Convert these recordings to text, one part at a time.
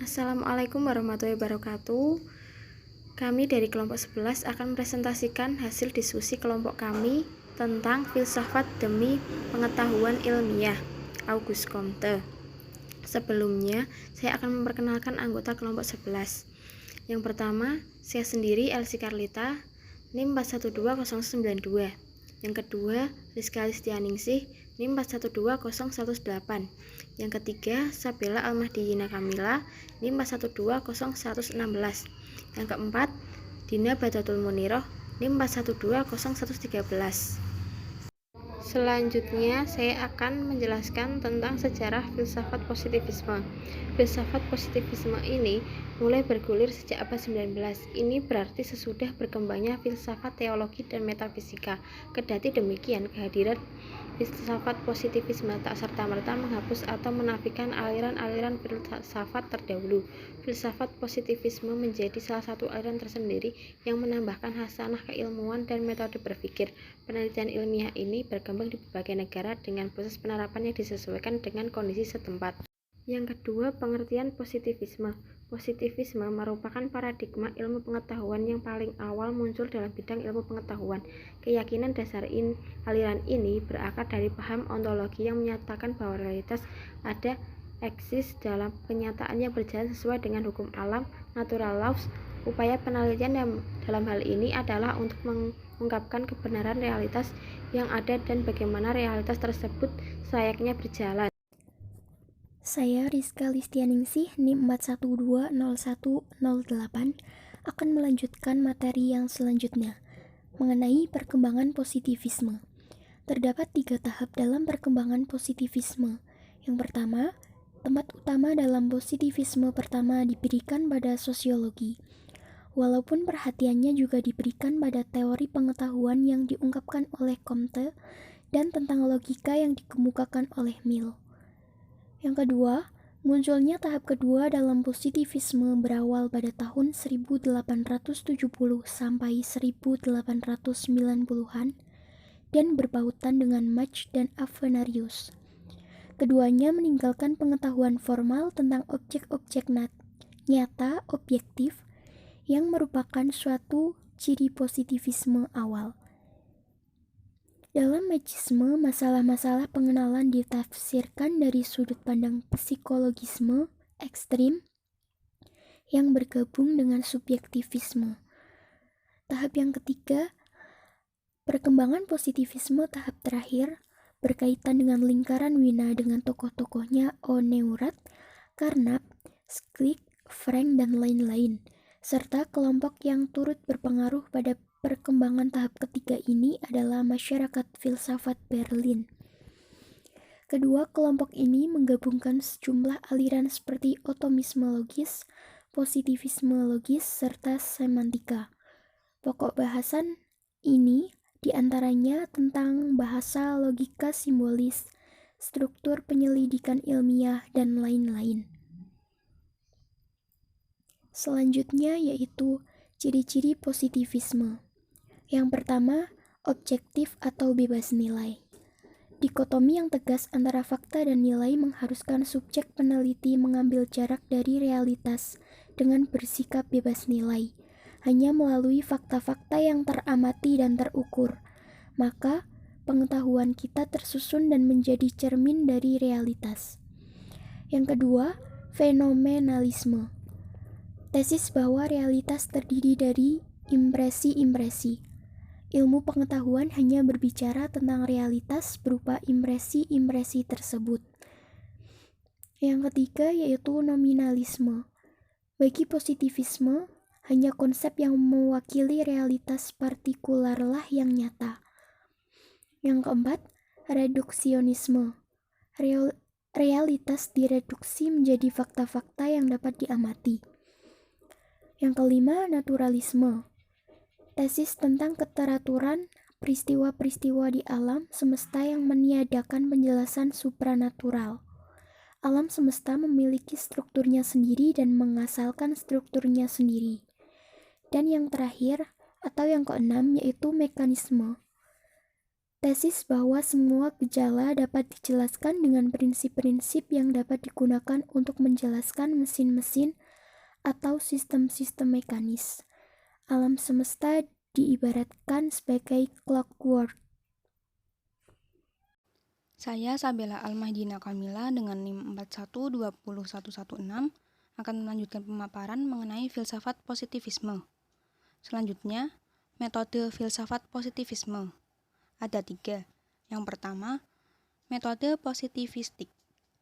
Assalamualaikum warahmatullahi wabarakatuh. Kami dari kelompok 11 akan mempresentasikan hasil diskusi kelompok kami tentang filsafat demi pengetahuan ilmiah, Auguste Comte. Sebelumnya, saya akan memperkenalkan anggota kelompok 11. Yang pertama, saya sendiri Elsie Carlita, NIM 412092. Yang kedua, Rizka Listianingsih, NIM 412018. Yang ketiga, Sabella Almahdiyina Kamila, NIM 412016. Yang keempat, Dina Badatul Muniroh, NIM 412013. Selanjutnya, saya akan menjelaskan tentang sejarah filsafat positivisme. Filsafat positivisme ini mulai bergulir sejak abad 19. Ini berarti sesudah berkembangnya filsafat teologi dan metafisika. Kendati demikian, kehadiran filsafat positivisme tak serta-merta menghapus atau menafikan aliran-aliran filsafat terdahulu. Filsafat positivisme menjadi salah satu aliran tersendiri yang menambahkan hasanah keilmuan dan metode berpikir. Penelitian ilmiah ini berkembang di berbagai negara dengan proses penerapan yang disesuaikan dengan kondisi setempat. Yang kedua, pengertian positivisme. Positivisme merupakan paradigma ilmu pengetahuan yang paling awal muncul dalam bidang ilmu pengetahuan. Keyakinan dasar aliran ini berakar dari paham ontologi yang menyatakan bahwa realitas ada eksis dalam kenyataan yang berjalan sesuai dengan hukum alam, natural laws. Upaya penelitian dalam hal ini adalah untuk mengungkapkan kebenaran realitas yang ada dan bagaimana realitas tersebut selayaknya berjalan. Saya Rizka Listianingsih, NIM 412018, akan melanjutkan materi yang selanjutnya, mengenai perkembangan positivisme. Terdapat 3 tahap dalam perkembangan positivisme. Yang pertama, tempat utama dalam positivisme pertama diberikan pada sosiologi, walaupun perhatiannya juga diberikan pada teori pengetahuan yang diungkapkan oleh Comte dan tentang logika yang dikemukakan oleh Mill. Yang kedua, munculnya tahap kedua dalam positivisme berawal pada tahun 1870 sampai 1890-an dan berpautan dengan Mach dan Avenarius. Keduanya meninggalkan pengetahuan formal tentang objek-objek nyata objektif yang merupakan suatu ciri positivisme awal. Dalam Machisme, masalah-masalah pengenalan ditafsirkan dari sudut pandang psikologisme ekstrim yang bergabung dengan subjektivisme. Tahap yang ketiga, perkembangan positivisme tahap terakhir, berkaitan dengan lingkaran Wina dengan tokoh-tokohnya O'Neurath, Carnap, Schlick, Frank, dan lain-lain, serta kelompok yang turut berpengaruh pada perkembangan tahap ketiga ini adalah masyarakat filsafat Berlin. Kedua kelompok ini menggabungkan sejumlah aliran seperti otomisme logis, positivisme logis, serta semantika. Pokok bahasan ini diantaranya tentang bahasa logika simbolis, struktur penyelidikan ilmiah, dan lain-lain. Selanjutnya yaitu ciri-ciri positivisme. Yang pertama, objektif atau bebas nilai. Dikotomi yang tegas antara fakta dan nilai mengharuskan subjek peneliti mengambil jarak dari realitas dengan bersikap bebas nilai, hanya melalui fakta-fakta yang teramati dan terukur. Maka, pengetahuan kita tersusun dan menjadi cermin dari realitas. Yang kedua, fenomenalisme. Tesis bahwa realitas terdiri dari impresi-impresi. Ilmu pengetahuan hanya berbicara tentang realitas berupa impresi-impresi tersebut. Yang ketiga yaitu nominalisme. Bagi positivisme, hanya konsep yang mewakili realitas partikularlah yang nyata. Yang keempat, reduksionisme. Realitas direduksi menjadi fakta-fakta yang dapat diamati. Yang kelima, naturalisme. Tesis tentang keteraturan peristiwa-peristiwa di alam semesta yang meniadakan penjelasan supranatural. Alam semesta memiliki strukturnya sendiri dan mengasalkan strukturnya sendiri. Dan yang terakhir, atau yang keenam, yaitu mekanisme. Tesis bahwa semua gejala dapat dijelaskan dengan prinsip-prinsip yang dapat digunakan untuk menjelaskan mesin-mesin atau sistem-sistem mekanis. Alam semesta diibaratkan sebagai clockwork. Saya Sabella Almahdina Kamila dengan NIM 41201116 akan melanjutkan pemaparan mengenai filsafat positivisme. Selanjutnya, metode filsafat positivisme. Ada 3. Yang pertama, metode positivistik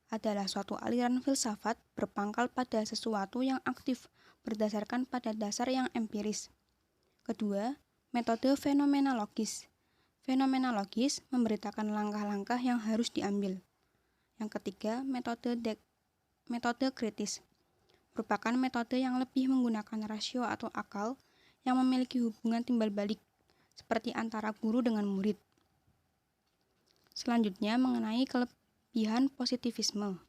adalah suatu aliran filsafat berpangkal pada sesuatu yang aktif berdasarkan pada dasar yang empiris. Kedua, metode fenomenologis. Fenomenologis memberitakan langkah-langkah yang harus diambil. Yang ketiga, metode kritis. Merupakan metode yang lebih menggunakan rasio atau akal yang memiliki hubungan timbal balik, seperti antara guru dengan murid. Selanjutnya, mengenai kelebihan positivisme.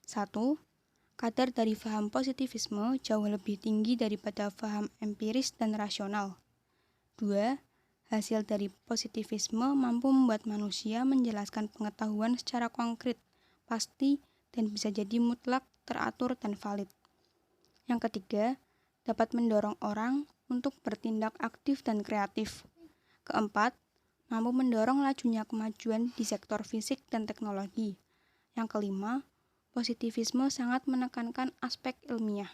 1. Kadar dari paham positivisme jauh lebih tinggi daripada paham empiris dan rasional. 2. Hasil dari positivisme mampu membuat manusia menjelaskan pengetahuan secara konkret, pasti, dan bisa jadi mutlak, teratur, dan valid. Yang ketiga, dapat mendorong orang untuk bertindak aktif dan kreatif. Keempat, mampu mendorong lajunya kemajuan di sektor fisik dan teknologi. Yang kelima, positivisme sangat menekankan aspek ilmiah.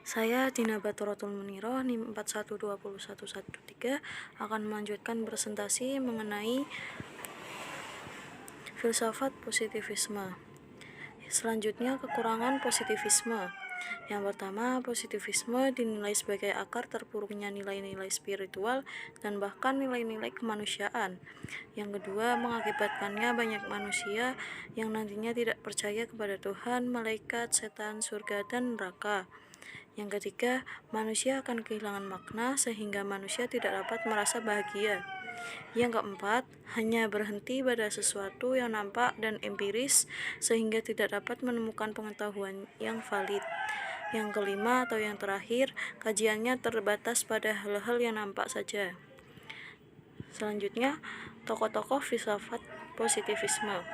Saya Dina Baturatul Muniroh, NIM 41201113 akan melanjutkan presentasi mengenai filsafat positivisme. Selanjutnya, kekurangan positivisme. Yang pertama, positivisme dinilai sebagai akar terpuruknya nilai-nilai spiritual dan bahkan nilai-nilai kemanusiaan. Yang kedua, mengakibatkannya banyak manusia yang nantinya tidak percaya kepada Tuhan, malaikat, setan, surga, dan neraka. Yang ketiga, manusia akan kehilangan makna sehingga manusia tidak dapat merasa bahagia. Yang keempat, hanya berhenti pada sesuatu yang nampak dan empiris sehingga tidak dapat menemukan pengetahuan yang valid. Yang kelima atau yang terakhir, kajiannya terbatas pada hal-hal yang nampak saja. Selanjutnya, tokoh-tokoh filsafat positivisme.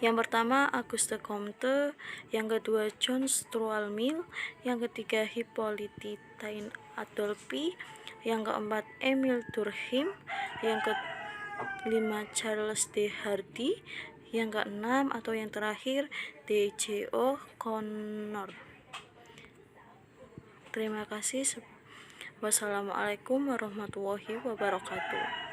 Yang pertama, Auguste Comte, yang kedua John Stuart Mill, yang ketiga Hippolyte Taine Adolphe, yang keempat Emile Durkheim, yang kelima Charles D. Hardy, yang keenam atau yang terakhir D.J. O'Connor. Terima kasih. Wassalamualaikum warahmatullahi wabarakatuh.